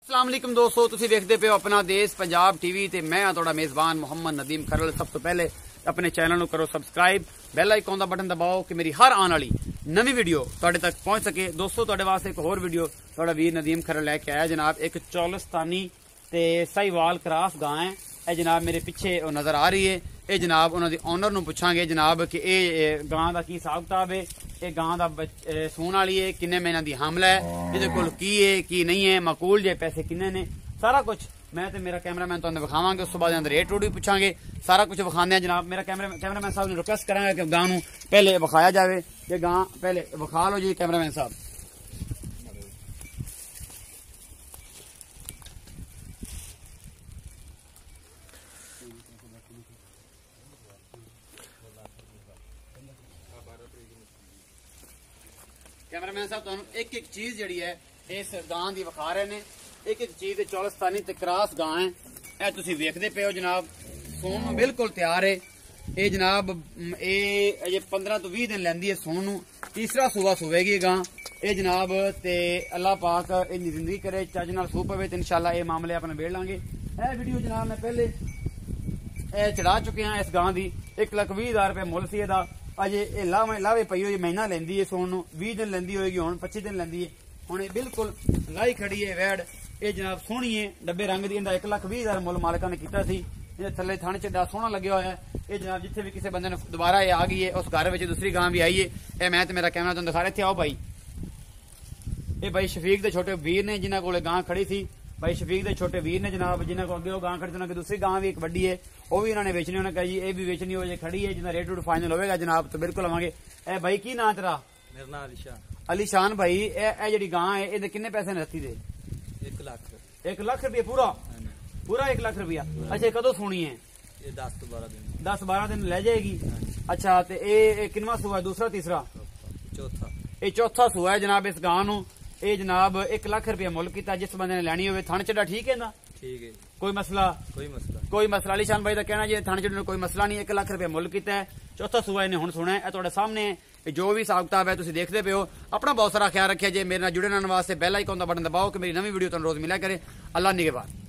अस्सलाम वालेकुम दोस्तों, तुसीं देखते पे हो अपना देश पंजाब टीवी ते मैं हाँ तुहाडा मेज़बान मोहम्मद नदीम खरल। सब तो पहले अपने चैनल नूं करो सबसक्राइब, बैल आइकॉन दा बटन दबाओ कि मेरी हर आने वाली नवी वीडियो तुहाडे तक पहुंच सके। दोस्तों तुहाडे वास्ते एक होर वीडियो तुहाडा वीर नदीम खरल लैके आया जनाब। एक चौलस्तानी ते साहिवाल क्रॉस गां है। ये जनाब मेरे पिछे नज़र आ रही है। ये जनाब उन्होंने ओनर नूं पुछांगे जनाब कि ये गां दा की हिसाब किताब है, ये गां दा सूण वाली है, किन्ने महीना दी हमला है, इहदे कोल की है की नहीं है, माकूल जे पैसे किन्ने ने, सारा कुछ मैं ते मेरा कैमरामैन तुहानू विखावांगे। उस तो बाद रेट रूट भी पुछांगे, सारा कुछ विखाने जनाब। मेरा कैमरामैन साहब ने रिक्वेस्ट करांगा कि गां नूं पहले विखाया जाए। ये गां पहले विखा लो जी कैमरामैन साहब। कैमरामैन साहब तुहानू एक एक चीज जिहड़ी है इस गां दी विखा रहे ने। एक एक चीज चौलस्तानी ते क्रॉस गां है। यह तुसीं वेखदे पे हो जनाब। सूण बिल्कुल तैयार है। ये जनाब ये 15 तो 20 दिन लैंदी है सूण नूं। तीसरा सूबा सुवेगी गां ये जनाब। ते अल्लाह पाक इन्नी जिंदगी करे, चज नाल सूह पवे ते इंशाअल्लाह ये मामले अपने बेड़ लांगे। यह वीडियो जनाब मैं पहले चढ़ा चुके हैं। इस गां दी 1,20,000 रुपये मुल सी एदा। अजे लावे पई हुई महीना लेंदी है सूण नूं, 20 दिन लेंदी होगी, हुण 25 दिन लेंदी है। हुण बिल्कुल लाई खड़ी है वैड़। ये जनाब सोहनी है, डब्बे रंग दी। इंदा 1,20,000 मुल मालिका ने कीता सी। थले थण च सोहना लग्या होया है। ये जनाब जिथे भी किसी बंदे ने दोबारा ये आ गई है, उस घर में दूसरी गां भी आई है। ये मैं ते मेरा कैमरा तुहानू दिखा रहे थे। आओ भाई, ये भाई शफीक दे छोटे वीर ने जिन्हां कोल गां खड़ी थी। भाई शफीक दे छोटे वीर ने जनाब, जिन्हां को अगे गां खड़ी थी, उन्होंने दूसरी गां भी एक वड्डी है, वो भी उन्होंने बेचनी। उन्होंने कहा जी ये भी बेचनी हो, जे खड़ी है, जिन्हें रेट रूट फाइनल होगा जनाब तो बिल्कुल आवांगे। ए भाई की नाम तेरा? मेरा नाम अलीशान। अलीशान भाई, ए जी गां है, ये किन्ने पैसे ने रखी दे? 1 लाख। 1 लाख रुपया पूरा? पूरा 1 लाख रुपया। अच्छा, कदों सुनी है? ये 10 to 12 दिन। 10-12 दिन ले जाएगी। अच्छा, तो ये किनवा सूआ है? दूसरा तीसरा चौथा? ये चौथा सूआ है जनाब इस गां नूं। ये जनाब 1 लाख रुपया मुल किया। जिस बंदे ने लैनी हो, थण चढ़ा ठीक है ना? ठीक है। कोई मसला? कोई मसला। अलीशान भाई का कहना जी थण चढ़ने कोई मसला नहीं। 1 लाख रुपया मुल किया है। चौथा सूआ इन्हें हुण सुना है। तुहाडे सामने जो भी हिसाब किताब है तुसीं देखदे पे हो। अपना बहुत सारा ख्याल रखिया जे। मेरे नाल जुड़े रहने वास्ते बैल आइकॉन दा बटन दबाओ कि मेरी नवी वीडियो तुहानू रोज मिला करे। अल्लाह निगहबान।